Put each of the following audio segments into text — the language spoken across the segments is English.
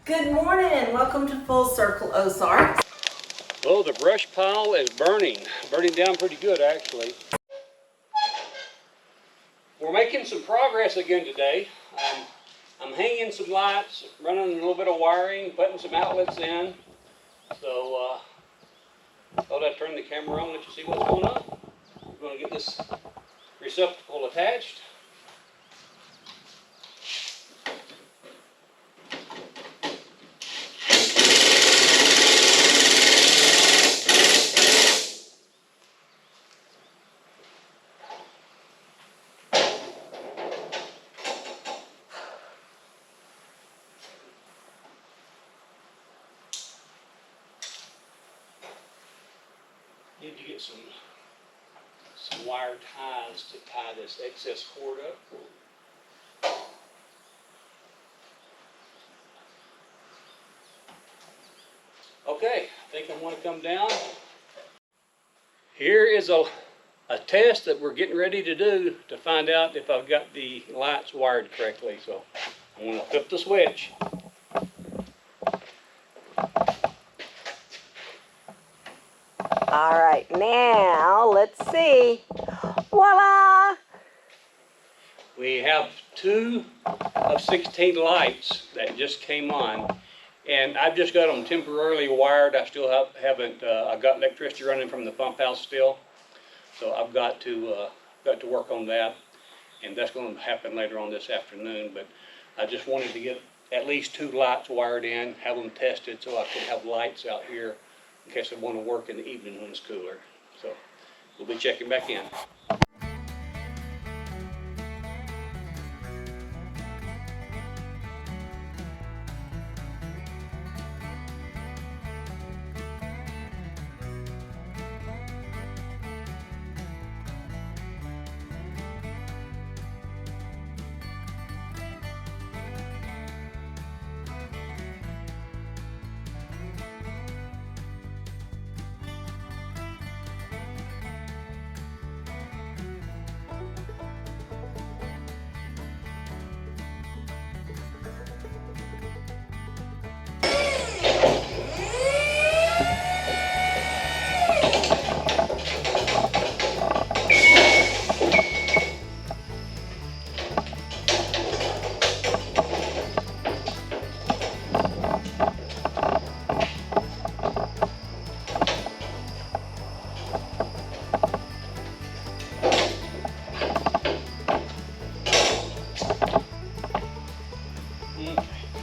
Good morning, welcome to Full Circle Ozarks. Well, the brush pile is burning down pretty good actually. We're making some progress again today. I'm hanging some lights, running a little bit of wiring, putting some outlets in. So thought I'd turn the camera on, let you see what's going on. We're going to get this receptacle attached. Need to get some wire ties to tie this excess cord up. Okay, I think I want to come down. Here is a test that we're getting ready to do to find out if I've got the lights wired correctly. So I'm going to flip the switch. All right, now let's see. Voila! We have 2 of 16 lights that just came on, and I've just got them temporarily wired. I still haven't. I've got electricity running from the pump house still, so I've got to work on that, and that's going to happen later on this afternoon. But I just wanted to get at least 2 lights wired in, have them tested, so I can have lights out here in case I want to work in the evening when it's cooler. So we'll be checking back in.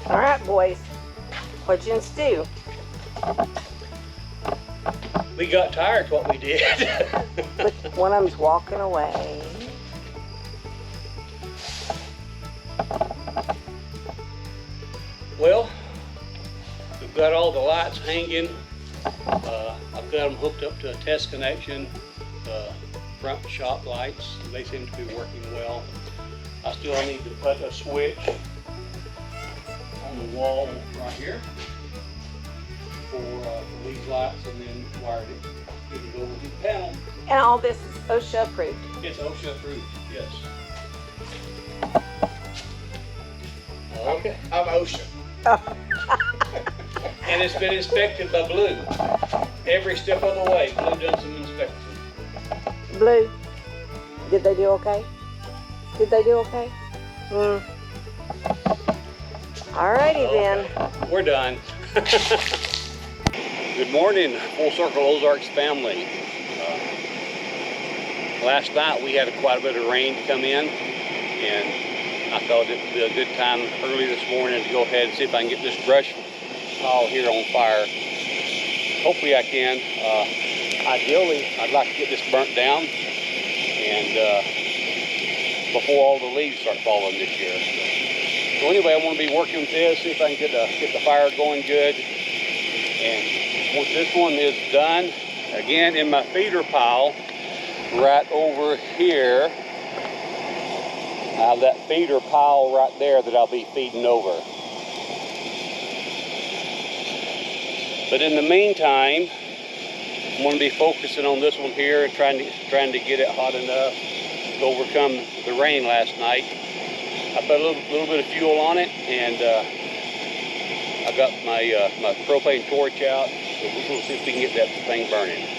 All right, boys, what you gonna do? We got tired what we did. Look, one of them's walking away. Well, we've got all the lights hanging. I've got them hooked up to a test connection. Front shop lights, they seem to be working well. I still need to put a switch on the wall right here for these lights, and then wire it over to the panel. And all this is OSHA approved. It's OSHA approved, yes. Okay. I'm OSHA. And it's been inspected by Blue. Every step of the way, Blue done some inspection. Blue, did they do okay? Did they do okay? Alrighty then. We're done. Good morning, Full Circle Ozarks family. Last night we had quite a bit of rain to come in, and I thought it would be a good time early this morning to go ahead and see if I can get this brush pile here on fire. Hopefully I can. Ideally, I'd like to get this burnt down and before all the leaves start falling this year. So anyway, I want to be working with this, see if I can get the fire going good. And once this one is done, again in my feeder pile, right over here, I have that feeder pile right there that I'll be feeding over. But in the meantime, I'm going to be focusing on this one here and trying to get it hot enough to overcome the rain last night. I put a little bit of fuel on it, and I got my propane torch out, so we're going to see if we can get that thing burning.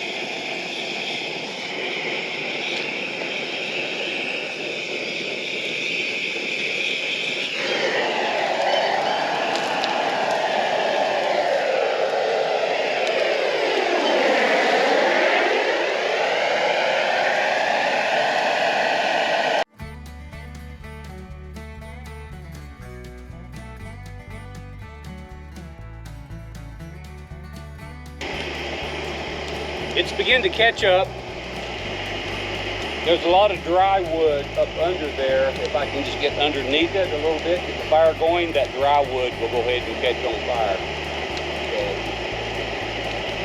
It's beginning to catch up. There's a lot of dry wood up under there. If I can just get underneath it a little bit, get the fire going, that dry wood will go ahead and catch on fire. So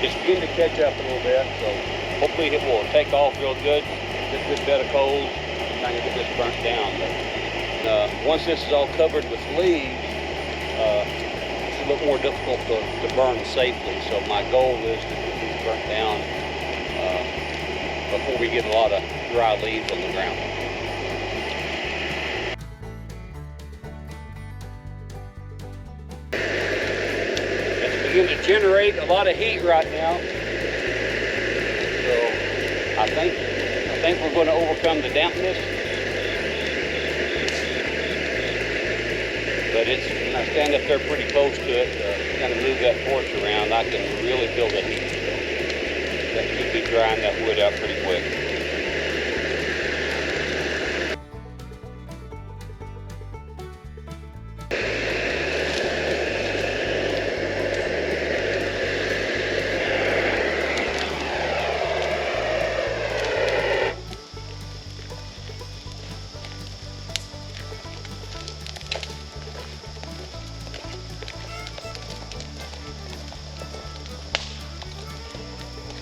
it's beginning to catch up a little bit, so hopefully it will take off real good. Get a good bed of coals, trying to get this burnt down. But once this is all covered with leaves, it's a little more difficult to burn safely. So my goal is to get these burnt down before we get a lot of dry leaves on the ground. It's beginning to generate a lot of heat right now. So I think we're going to overcome the dampness. But when I stand up there pretty close to it, kind of move that torch around, I can really feel the heat. So that should be drying that wood out pretty quick.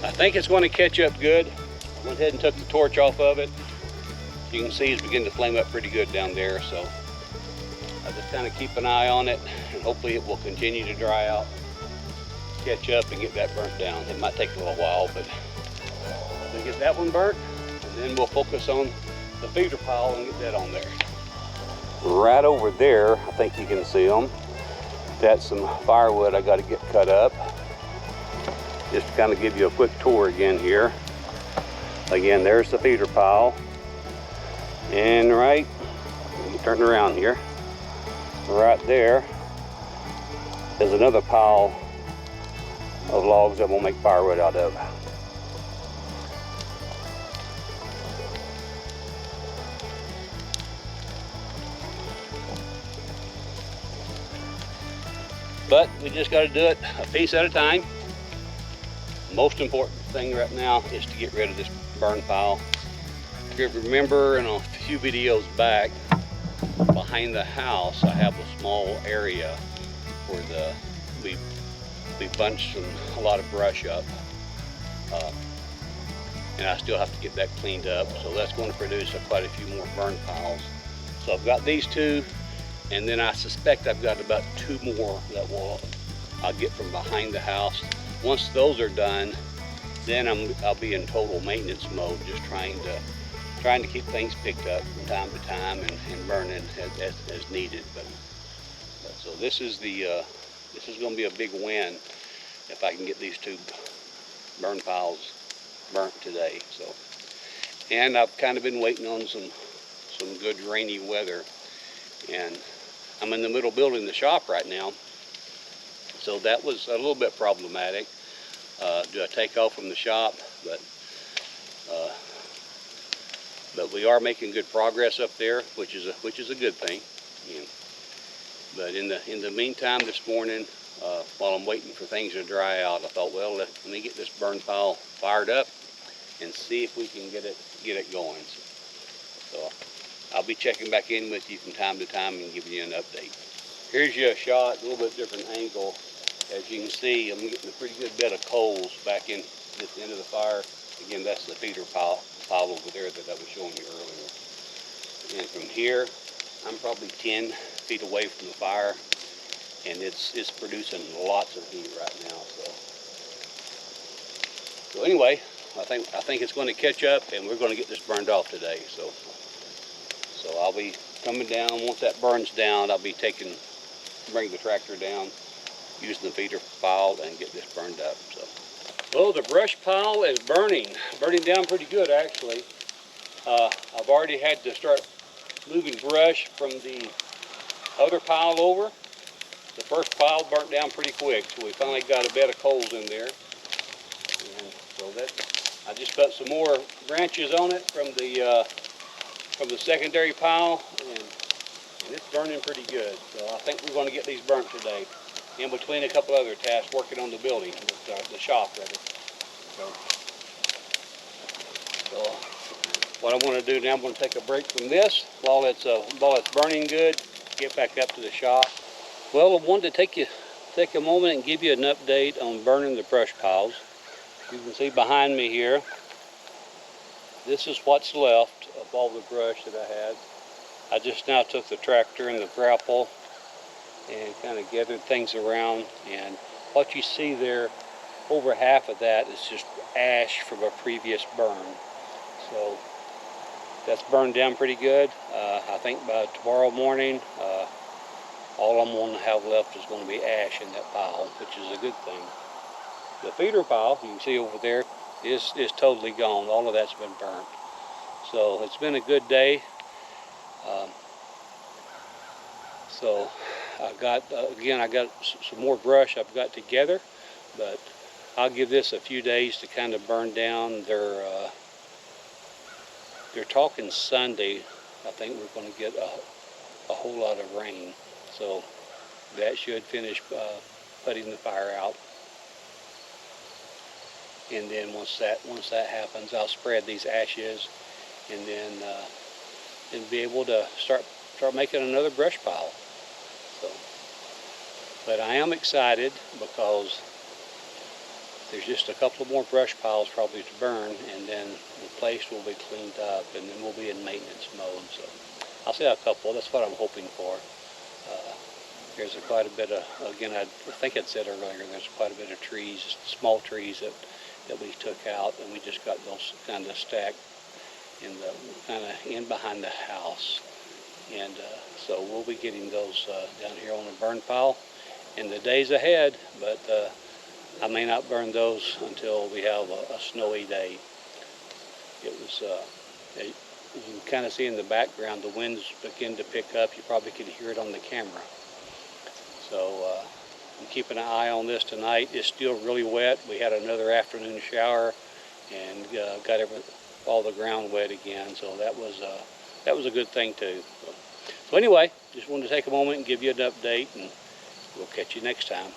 I think it's going to catch up good. I went ahead and took the torch off of it. You can see it's beginning to flame up pretty good down there, so I just kind of keep an eye on it, and hopefully it will continue to dry out, catch up, and get that burnt down. It might take a little while, but we'll get that one burnt, and then we'll focus on the feeder pile and get that on there. Right over there, I think you can see them. That's some firewood I got to get cut up. Just to kind of give you a quick tour again here. Again, there's the feeder pile. And right, let me turn around here. Right there is another pile of logs that we'll make firewood out of. But we just got to do it a piece at a time. Most important thing right now is to get rid of this burn pile. If you remember in a few videos back, behind the house I have a small area where we bunched a lot of brush up, and I still have to get that cleaned up, so that's going to produce quite a few more burn piles. So I've got these two, and then I suspect I've got about 2 more that I'll get from behind the house. Once those are done, then I'll be in total maintenance mode, just trying to keep things picked up from time to time and burning as needed. But so this is going to be a big win if I can get these 2 burn piles burnt today. So, and I've kind of been waiting on some good rainy weather, and I'm in the middle building the shop right now. So that was a little bit problematic. Do I take off from the shop? But we are making good progress up there, which is a good thing. But in the meantime, this morning, while I'm waiting for things to dry out, I thought, well, let me get this burn pile fired up and see if we can get it going. So I'll be checking back in with you from time to time and giving you an update. Here's you a shot, a little bit different angle. As you can see, I'm getting a pretty good bed of coals back in this end of the fire. Again, that's the feeder pile over there that I was showing you earlier. And from here, I'm probably 10 feet away from the fire, and it's producing lots of heat right now. So anyway, I think it's going to catch up, and we're going to get this burned off today. So I'll be coming down. Once that burns down, I'll be bring the tractor down using the feeder pile and get this burned up. So, well, the brush pile is burning down pretty good actually. I've already had to start moving brush from the other pile over. The first pile burnt down pretty quick, so we finally got a bed of coals in there. And so that I just put some more branches on it from the secondary pile, and it's burning pretty good. So I think we're going to get these burnt today, in between a couple other tasks working on the building, the shop rather. So what I want to do now, I'm going to take a break from this while it's burning good. Get back up to the shop. Well, I wanted to take a moment and give you an update on burning the brush piles. You can see behind me here, this is what's left of all the brush that I had. I just now took the tractor and the grapple and kind of gathered things around, and what you see there, over half of that is just ash from a previous burn. So that's burned down pretty good. I think by tomorrow morning, all I'm going to have left is going to be ash in that pile, which is a good thing. The feeder pile, you can see over there, is totally gone. All of that's been burnt. So it's been a good day. So I got some more brush I've got together, but I'll give this a few days to kind of burn down. They're talking Sunday. I think we're going to get a whole lot of rain, so that should finish putting the fire out. And then once that happens, I'll spread these ashes, and then be able to start making another brush pile. So, but I am excited because there's just a couple more brush piles probably to burn, and then the place will be cleaned up, and then we'll be in maintenance mode. So I'll say a couple. That's what I'm hoping for. There's quite a bit of, again, I think I said earlier, there's quite a bit of trees, small trees that we took out, and we just got those kind of stacked in behind the house. And so we'll be getting those down here on the burn pile in the days ahead, but I may not burn those until we have a snowy day. It was, you can kind of see in the background, the winds begin to pick up. You probably can hear it on the camera. So I'm keeping an eye on this tonight. It's still really wet. We had another afternoon shower and got all the ground wet again. So that was a good thing too. So anyway, just wanted to take a moment and give you an update, and we'll catch you next time.